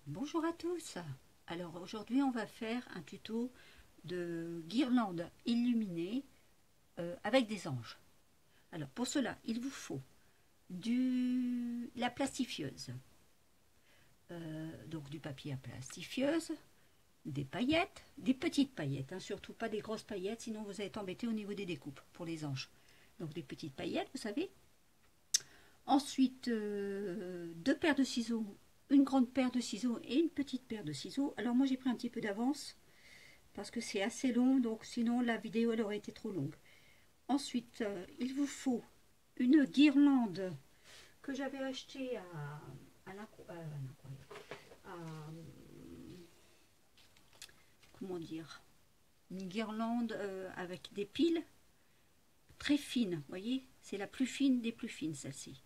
Bonjour à tous. Alors aujourd'hui on va faire un tuto de guirlande illuminée avec des anges. Alors pour cela il vous faut la plastifieuse, donc du papier à plastifieuse, des paillettes, des petites paillettes, hein, surtout pas des grosses paillettes, sinon vous allez être embêté au niveau des découpes pour les anges. Donc des petites paillettes, vous savez. Ensuite, deux paires de ciseaux, une grande paire de ciseaux et une petite paire de ciseaux. Alors moi j'ai pris un petit peu d'avance parce que c'est assez long, donc sinon la vidéo elle aurait été trop longue. Ensuite, il vous faut une guirlande que j'avais achetée comment dire, une guirlande avec des piles très fines, vous voyez, c'est la plus fine des plus fines celle-ci.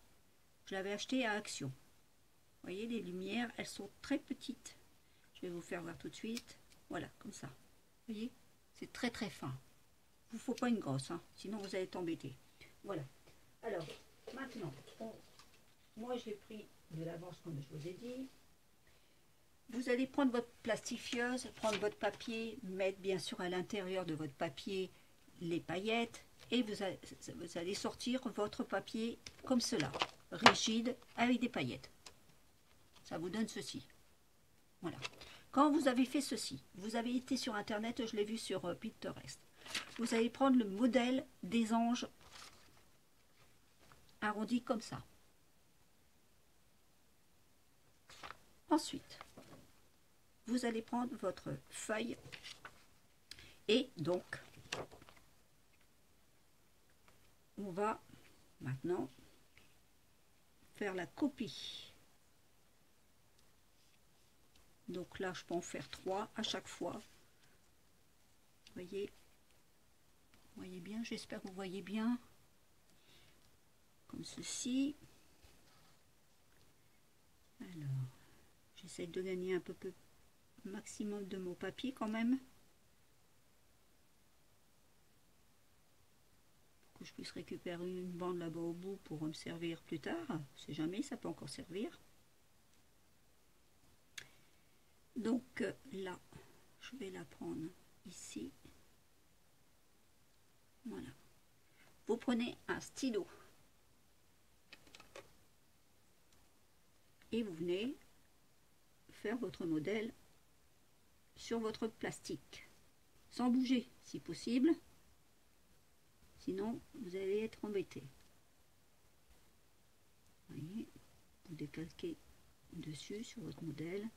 Je l'avais achetée à Action. Vous voyez, les lumières, elles sont très petites. Je vais vous faire voir tout de suite. Voilà, comme ça. Vous voyez, c'est très très fin. Il ne vous faut pas une grosse, hein, sinon vous allez être embêté. Voilà. Alors, maintenant, moi j'ai pris de l'avance comme je vous ai dit. Vous allez prendre votre plastifieuse, prendre votre papier, mettre bien sûr à l'intérieur de votre papier les paillettes et vous allez sortir votre papier comme cela, rigide avec des paillettes. Ça vous donne ceci. Voilà. Quand vous avez fait ceci, vous avez été sur internet, je l'ai vu sur Pinterest. Vous allez prendre le modèle des anges arrondis comme ça. Ensuite, vous allez prendre votre feuille et donc on va maintenant faire la copie. Donc là, je peux en faire 3 à chaque fois. Voyez bien, j'espère que vous voyez bien. Comme ceci. Alors, j'essaie de gagner un peu maximum de mon papier quand même. Pour que je puisse récupérer une bande là-bas au bout pour me servir plus tard. On ne sait jamais, ça peut encore servir. Donc là, je vais la prendre ici. Voilà. Vous prenez un stylo. Et vous venez faire votre modèle sur votre plastique. Sans bouger, si possible. Sinon, vous allez être embêté. Vous voyez, vous décalquez dessus sur votre modèle.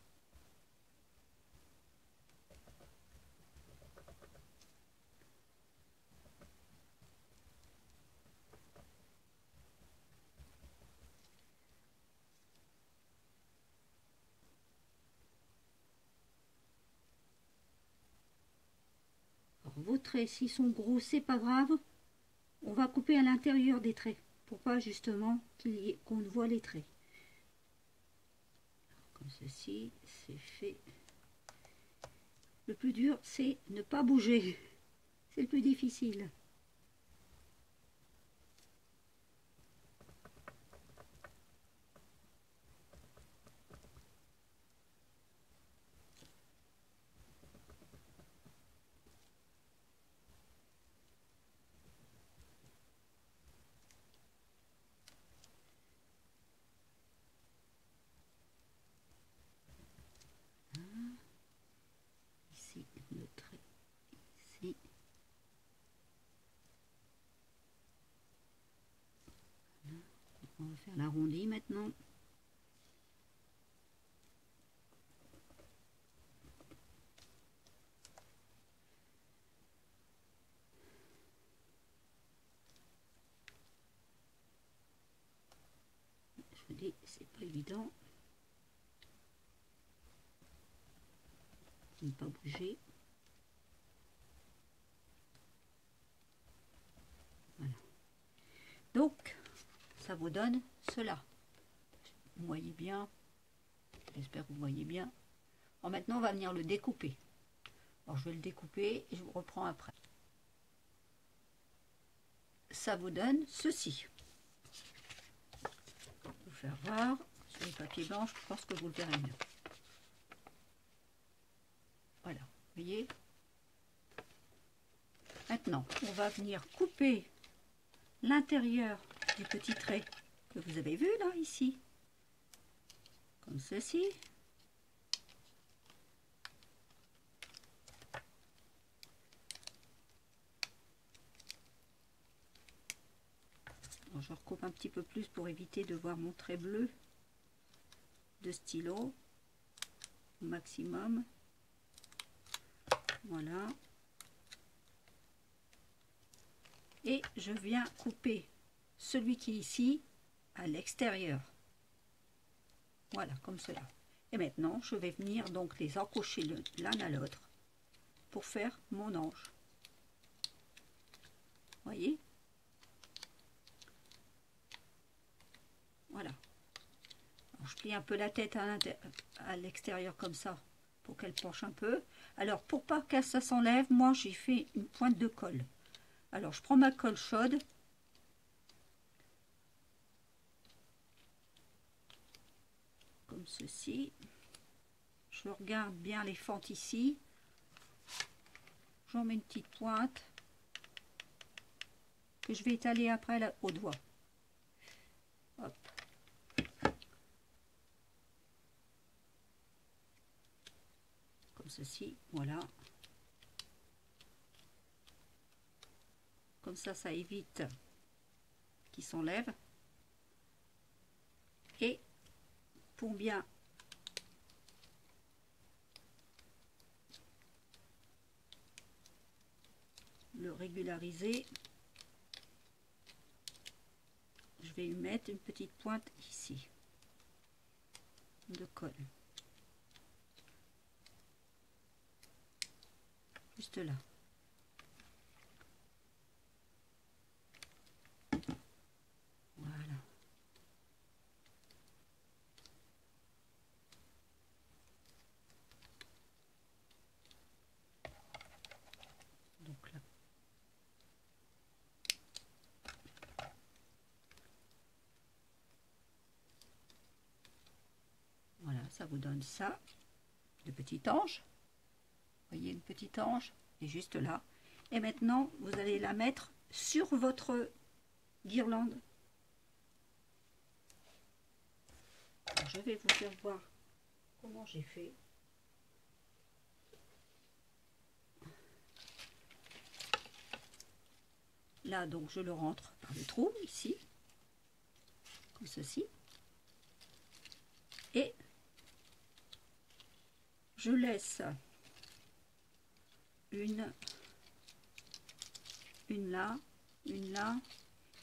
Alors, vos traits, s'ils sont gros, c'est pas grave. On va couper à l'intérieur des traits pour pas justement qu'on voit les traits. Comme ceci, c'est fait. Le plus dur, c'est ne pas bouger. C'est le plus difficile. Ici, le trait. Ici. Voilà. On va faire l'arrondi maintenant. Je vous dis, c'est pas évident. Ne pas bouger. Voilà. Donc, ça vous donne cela. Vous voyez bien. J'espère que vous voyez bien. Alors maintenant, on va venir le découper. Alors, je vais le découper et je vous reprends après. Ça vous donne ceci. Je vais vous faire voir sur les papiers blancs, je pense que vous le verrez mieux. Voilà, vous voyez. Maintenant, on va venir couper l'intérieur du petit trait que vous avez vu là, ici. Comme ceci. Alors, je recoupe un petit peu plus pour éviter de voir mon trait bleu de stylo au maximum. Voilà. Et je viens couper celui qui est ici à l'extérieur. Voilà, comme cela. Et maintenant, je vais venir donc les encocher l'un à l'autre pour faire mon ange. Voyez? Voilà. Alors, je plie un peu la tête à l'extérieur comme ça pour qu'elle penche un peu. Alors, pour pas que ça s'enlève, moi j'ai fait une pointe de colle. Alors, je prends ma colle chaude. Comme ceci. Je regarde bien les fentes ici. J'en mets une petite pointe que je vais étaler après au doigt. Hop. Comme ceci, voilà. Comme ça évite qu'il s'enlève. Et pour bien le régulariser, je vais lui mettre une petite pointe ici de colle. Juste là. Voilà. Donc là. Voilà, ça vous donne ça, le petit ange. Vous voyez, une petite ange est juste là. Et maintenant, vous allez la mettre sur votre guirlande. Alors, je vais vous faire voir comment j'ai fait. Là, donc, je le rentre par le trou, ici, comme ceci. Et je laisse une là, une là.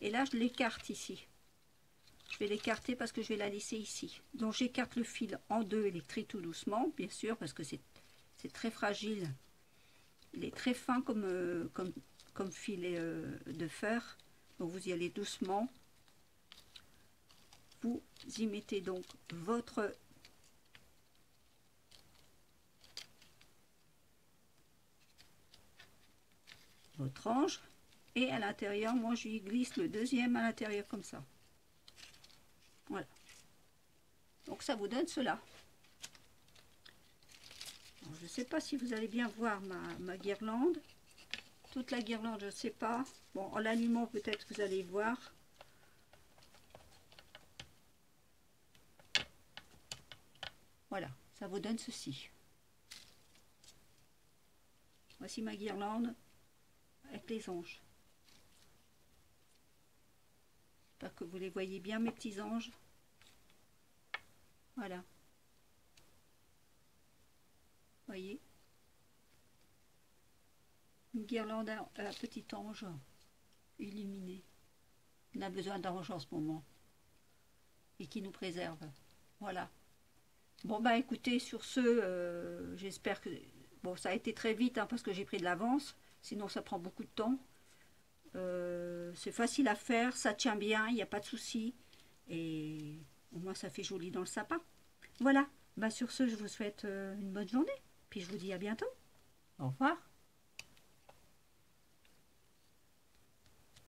Et là, je l'écarte ici. Je vais l'écarter parce que je vais la laisser ici. Donc, j'écarte le fil en deux électrique tout doucement, bien sûr, parce que c'est très fragile. Il est très fin comme filet de fer. Donc, vous y allez doucement. Vous y mettez donc votre ange. Et à l'intérieur, moi, je lui glisse le deuxième à l'intérieur comme ça. Voilà. Donc, ça vous donne cela. Alors, je ne sais pas si vous allez bien voir ma guirlande. Toute la guirlande, je ne sais pas. Bon, en l'allumant, peut-être que vous allez voir. Voilà, ça vous donne ceci. Voici ma guirlande avec les anges. J'espère que vous les voyez bien, mes petits anges. Voilà. Voyez, une guirlande à petit ange illuminé. On a besoin d'ange en ce moment et qui nous préserve. Voilà. Bon bah écoutez, sur ce, j'espère que bon, ça a été très vite hein, parce que j'ai pris de l'avance. Sinon ça prend beaucoup de temps. C'est facile à faire, ça tient bien, il n'y a pas de souci. Et au moins ça fait joli dans le sapin. Voilà. Bah sur ce, je vous souhaite une bonne journée. Puis je vous dis à bientôt. Au revoir.